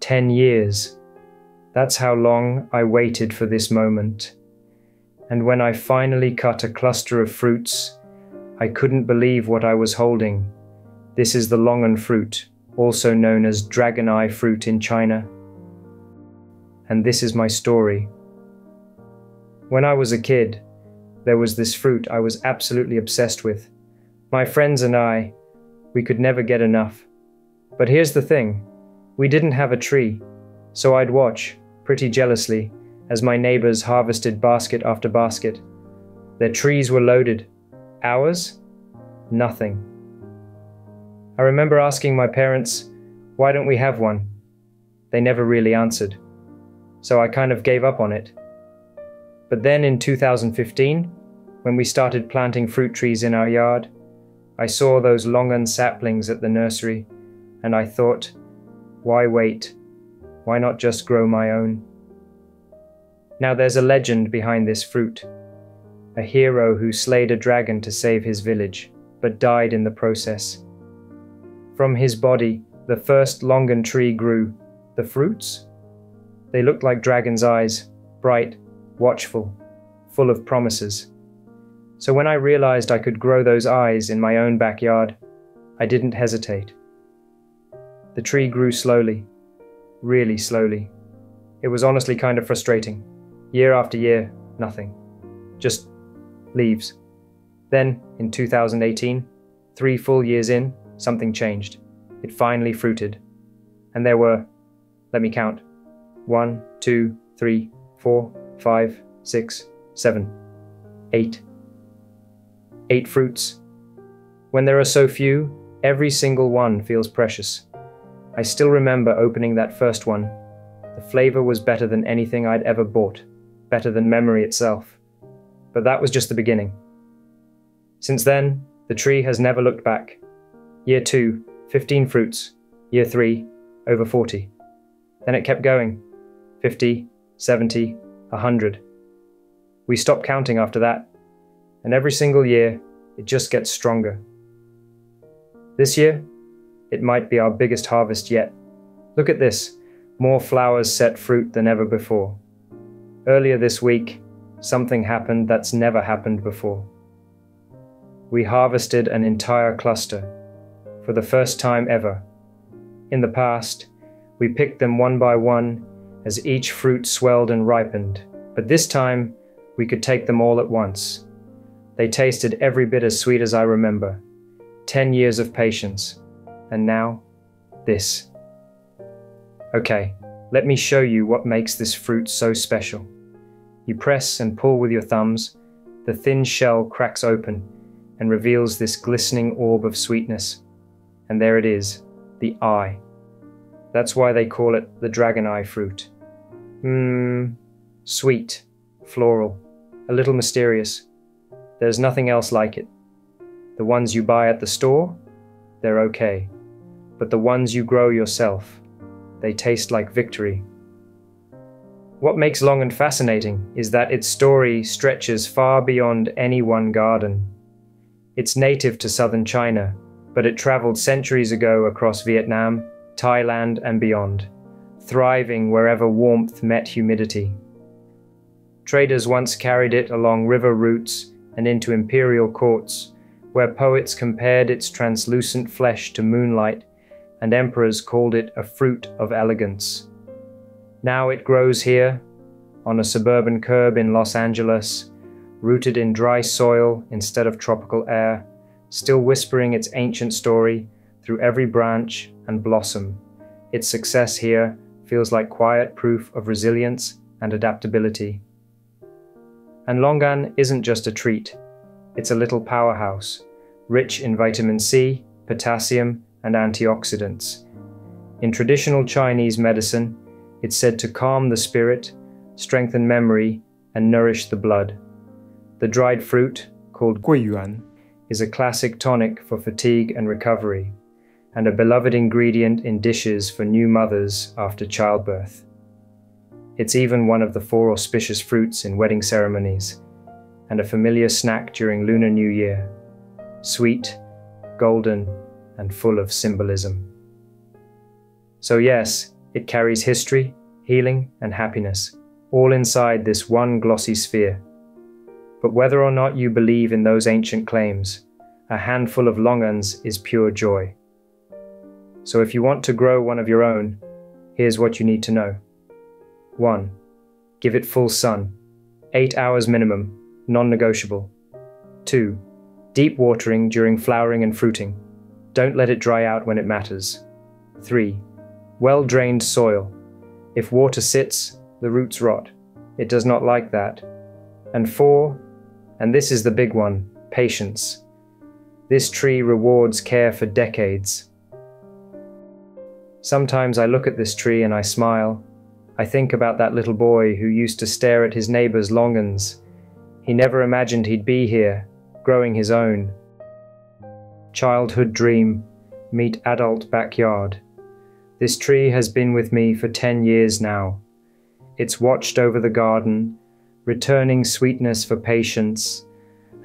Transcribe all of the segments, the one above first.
10 years. That's how long I waited for this moment. And when I finally cut a cluster of fruits, I couldn't believe what I was holding. This is the Longan fruit, also known as dragon eye fruit in China. And this is my story. When I was a kid, there was this fruit I was absolutely obsessed with. My friends and I, we could never get enough. But here's the thing, we didn't have a tree, so I'd watch, pretty jealously, as my neighbors harvested basket after basket. Their trees were loaded. Ours? Nothing. I remember asking my parents, why don't we have one? They never really answered. So I kind of gave up on it. But then in 2015, when we started planting fruit trees in our yard, I saw those Longan saplings at the nursery, and I thought, why wait? Why not just grow my own? Now there's a legend behind this fruit. A hero who slayed a dragon to save his village, but died in the process. From his body, the first Longan tree grew. The fruits? They looked like dragon's eyes, bright, watchful, full of promises. So when I realized I could grow those eyes in my own backyard, I didn't hesitate. The tree grew slowly, really slowly. It was honestly kind of frustrating. Year after year, nothing. Just leaves. Then, in 2018, 3 full years in, something changed. It finally fruited. And there were, let me count, 1, 2, 3, 4, 5, 6, 7, 8. 8 fruits. When there are so few, every single one feels precious. I still remember opening that first one. The flavor was better than anything I'd ever bought, better than memory itself. But that was just the beginning. Since then, the tree has never looked back. Year 2, 15 fruits. Year 3, over 40. Then it kept going. 50, 70, 100. We stopped counting after that. And every single year, it just gets stronger. This year, it might be our biggest harvest yet. Look at this, more flowers set fruit than ever before. Earlier this week, something happened that's never happened before. We harvested an entire cluster, for the first time ever. In the past, we picked them one by one as each fruit swelled and ripened, but this time, we could take them all at once. They tasted every bit as sweet as I remember. 10 years of patience. And now, this. Okay, let me show you what makes this fruit so special. You press and pull with your thumbs, the thin shell cracks open and reveals this glistening orb of sweetness. And there it is, the eye. That's why they call it the dragon eye fruit. Sweet, floral, a little mysterious. There's nothing else like it. The ones you buy at the store, they're okay. But the ones you grow yourself, they taste like victory. What makes Longan fascinating is that its story stretches far beyond any one garden. It's native to southern China, but it traveled centuries ago across Vietnam, Thailand, and beyond, thriving wherever warmth met humidity. Traders once carried it along river routes and into imperial courts, where poets compared its translucent flesh to moonlight, and emperors called it a fruit of elegance. Now it grows here, on a suburban curb in Los Angeles, rooted in dry soil instead of tropical air, still whispering its ancient story through every branch and blossom. Its success here feels like quiet proof of resilience and adaptability. And Longan isn't just a treat, it's a little powerhouse, rich in vitamin C, potassium, and antioxidants. In traditional Chinese medicine, it's said to calm the spirit, strengthen memory, and nourish the blood. The dried fruit, called guiyuan, is a classic tonic for fatigue and recovery, and a beloved ingredient in dishes for new mothers after childbirth. It's even one of the 4 auspicious fruits in wedding ceremonies, and a familiar snack during Lunar New Year. Sweet, golden, and full of symbolism. So yes, It carries history, healing, and happiness, all inside this one glossy sphere. But whether or not you believe in those ancient claims, a handful of Longans is pure joy. So if you want to grow one of your own, here's what you need to know. 1. Give it full sun, 8 hours minimum, non-negotiable. 2. Deep watering during flowering and fruiting. Don't let it dry out when it matters. 3. Well-drained soil. If water sits, the roots rot. It does not like that. And 4, and this is the big one, patience. This tree rewards care for decades. Sometimes I look at this tree and I smile. I think about that little boy who used to stare at his neighbor's Longans. He never imagined he'd be here, growing his own. Childhood dream, meet adult backyard. This tree has been with me for 10 years now. It's watched over the garden, returning sweetness for patience,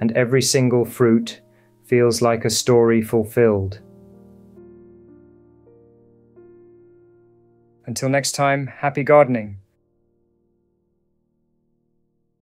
and every single fruit feels like a story fulfilled. Until next time, happy gardening!